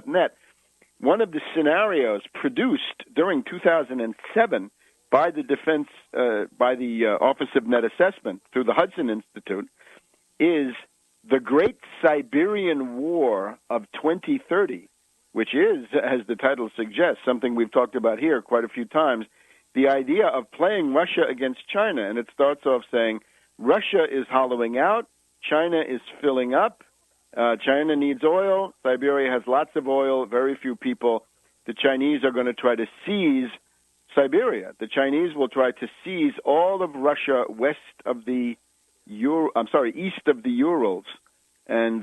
net. One of the scenarios produced during 2007 by the Office of Net Assessment through the Hudson Institute is the Great Siberian War of 2030, which is, as the title suggests, something we've talked about here quite a few times, the idea of playing Russia against China. And it starts off saying Russia is hollowing out, China is filling up, China needs oil, Siberia has lots of oil, very few people. The Chinese are going to try to seize Siberia. The Chinese will try to seize all of Russia east of the Urals, and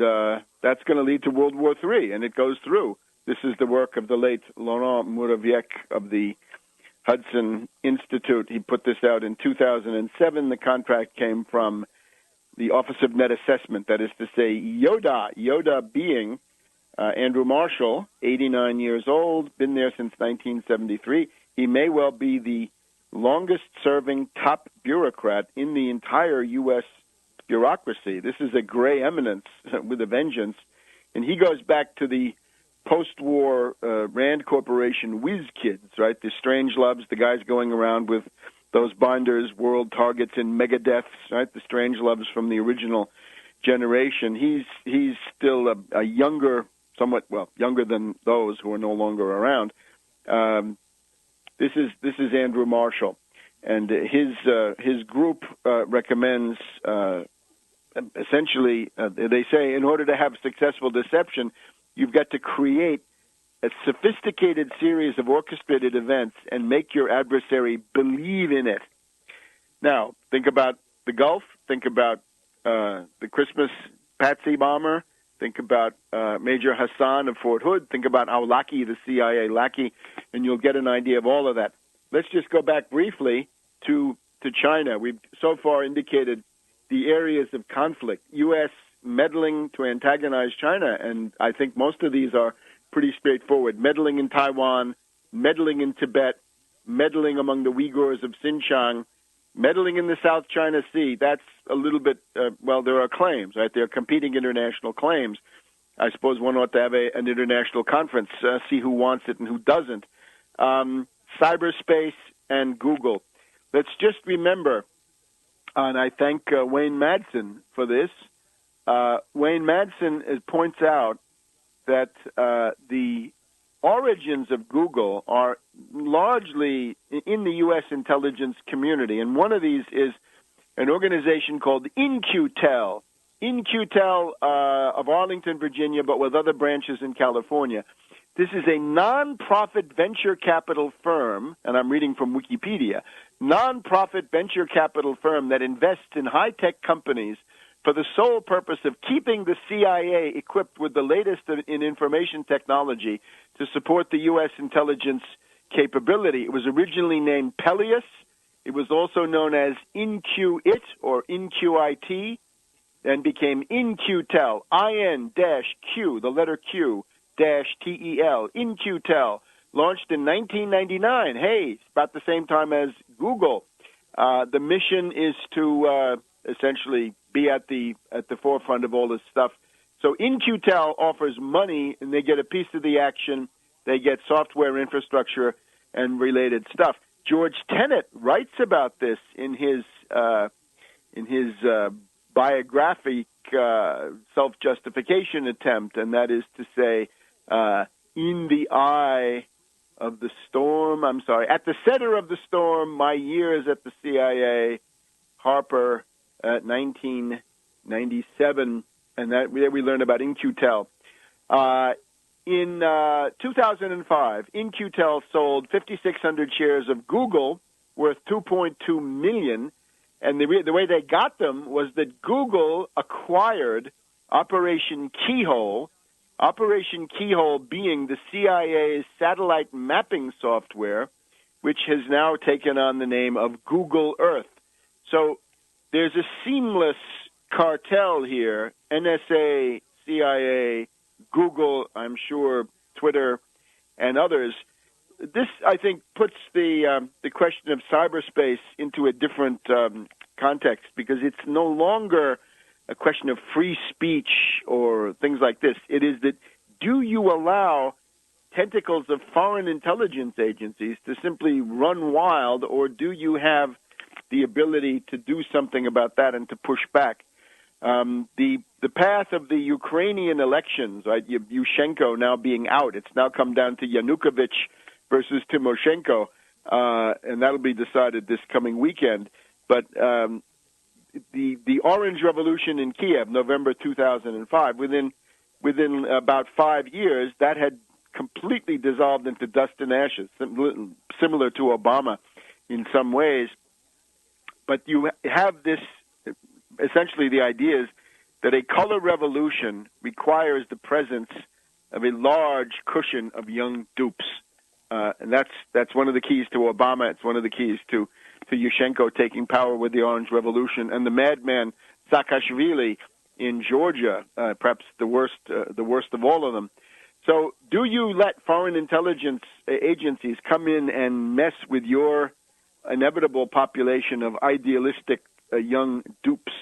that's going to lead to World War III, and it goes through. This is the work of the late Laurent Muraviec of the Hudson Institute. He put this out in 2007. The contract came from the Office of Net Assessment, that is to say, Yoda being Andrew Marshall, 89 years old, been there since 1973. He may well be the longest-serving top bureaucrat in the entire U.S. bureaucracy. This is a gray eminence with a vengeance, and he goes back to the post-war Rand Corporation whiz kids, right? The Strangeloves, the guys going around with those binders, World Targets, and Megadeths, right? The Strangeloves from the original generation. He's still a younger, somewhat younger than those who are no longer around. This is Andrew Marshall, and his group recommends essentially. They say in order to have successful deception, you've got to create a sophisticated series of orchestrated events and make your adversary believe in it. Now, think about the Gulf. Think about the Christmas Patsy bomber. Think about Major Hassan of Fort Hood. Think about al-Awlaki, the CIA lackey, and you'll get an idea of all of that. Let's just go back briefly to China. We've so far indicated the areas of conflict, U.S. meddling to antagonize China, and I think most of these are pretty straightforward. Meddling in Taiwan, meddling in Tibet, meddling among the Uyghurs of Xinjiang, meddling in the South China Sea. That's a little bit, there are claims, right? There are competing international claims. I suppose one ought to have an international conference, see who wants it and who doesn't. Cyberspace and Google. Let's just remember, and I thank Wayne Madsen for this, Wayne Madsen points out that the origins of Google are largely in the U.S. intelligence community, and one of these is an organization called In-Q-Tel of Arlington, Virginia, but with other branches in California. This is a non-profit venture capital firm, and I'm reading from Wikipedia, non-profit venture capital firm that invests in high-tech companies for the sole purpose of keeping the CIA equipped with the latest in information technology to support the U.S. intelligence capability. It was originally named Peleus. It was also known as InQIT or InQIT, then became In-Q-Tel, IN-Q, the letter Q, -TEL, In-Q-Tel, launched in 1999. Hey, it's about the same time as Google. The mission is to essentially be at the forefront of all this stuff. So In-Q-Tel offers money, and they get a piece of the action. They get software infrastructure and related stuff. George Tenet writes about this in his biographic self-justification attempt, and that is to say, in the eye of the storm, at the center of the storm, my years at the CIA, Harper, 1997, and there we learn about In-Q-Tel. In 2005, In-Q-Tel sold 5,600 shares of Google worth $2.2 million, and the way they got them was that Google acquired Operation Keyhole being the CIA's satellite mapping software, which has now taken on the name of Google Earth. So there's a seamless cartel here, NSA, CIA, Google, I'm sure, Twitter, and others. This, I think, puts the question of cyberspace into a different context, because it's no longer a question of free speech or things like this. It is that do you allow tentacles of foreign intelligence agencies to simply run wild, or do you have the ability to do something about that and to push back? The path of the Ukrainian elections, right? Yushchenko now being out, it's now come down to Yanukovych versus Timoshenko, and that'll be decided this coming weekend. But the Orange Revolution in Kiev, November 2005, within about 5 years, that had completely dissolved into dust and ashes, similar to Obama in some ways. But you have this, essentially the idea is that a color revolution requires the presence of a large cushion of young dupes. And that's one of the keys to Obama. It's one of the keys to Yushchenko taking power with the Orange Revolution, and the madman Saakashvili in Georgia, perhaps the worst of all of them. So do you let foreign intelligence agencies come in and mess with your inevitable population of idealistic young dupes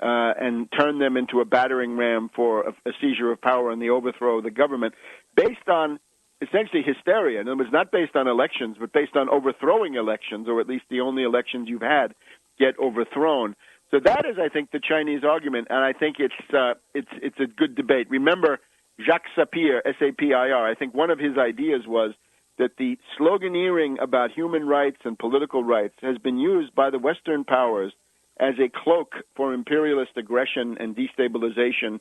and turn them into a battering ram for a seizure of power and the overthrow of the government based on essentially hysteria? In other words, not based on elections, but based on overthrowing elections, or at least the only elections you've had get overthrown. So that is, I think, the Chinese argument, and I think it's a good debate. Remember, Jacques Sapir, S-A-P-I-R, I think one of his ideas was that the sloganeering about human rights and political rights has been used by the Western powers as a cloak for imperialist aggression and destabilization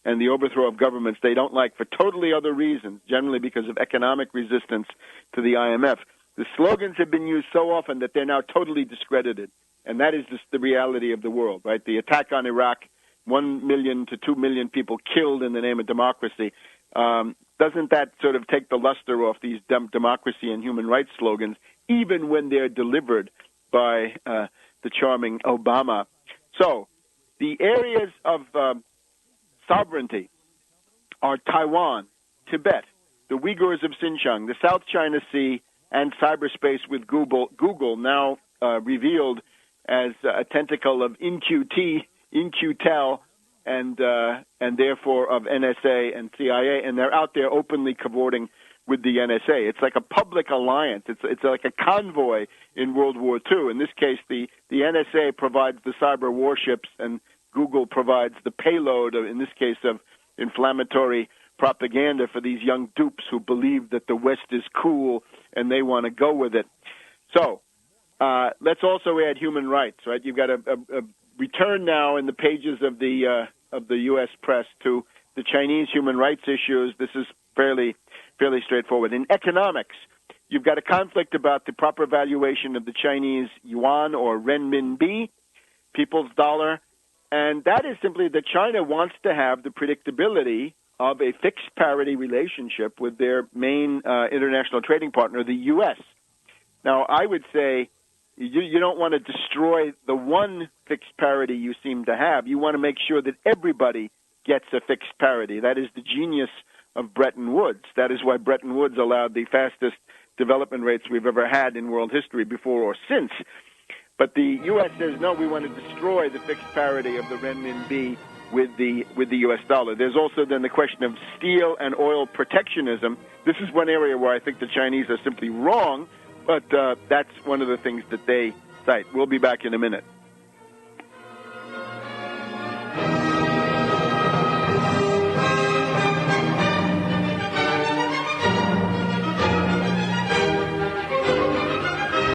and the overthrow of governments they don't like for totally other reasons, generally because of economic resistance to the IMF. The slogans have been used so often that they're now totally discredited, and that is just the reality of the world, right? The attack on Iraq, 1 million to 2 million people killed in the name of democracy. Doesn't that sort of take the luster off these democracy and human rights slogans, even when they're delivered by the charming Obama? So the areas of sovereignty are Taiwan, Tibet, the Uyghurs of Xinjiang, the South China Sea, and cyberspace with Google now revealed as a tentacle of In-Q-Tel, and therefore of NSA and CIA, and they're out there openly cavorting with the NSA. It's like a public alliance. It's like a convoy in World War II. In this case, the NSA provides the cyber warships, and Google provides the payload, in this case, of inflammatory propaganda for these young dupes who believe that the West is cool and they want to go with it. So let's also add human rights, right? You've got a return now in the pages of the U.S. press to the Chinese human rights issues. This is fairly straightforward. In economics, you've got a conflict about the proper valuation of the Chinese yuan or renminbi, people's dollar, and that is simply that China wants to have the predictability of a fixed parity relationship with their main international trading partner, the U.S. Now, I would say you don't want to destroy the one fixed parity you seem to have. You want to make sure that everybody gets a fixed parity. That is the genius of Bretton Woods. That is why Bretton Woods allowed the fastest development rates we've ever had in world history before or since. But the U.S. says, no, we want to destroy the fixed parity of the renminbi with the U.S. dollar. There's also then the question of steel and oil protectionism. This is one area where I think the Chinese are simply wrong, but that's one of the things that they cite. We'll be back in a minute.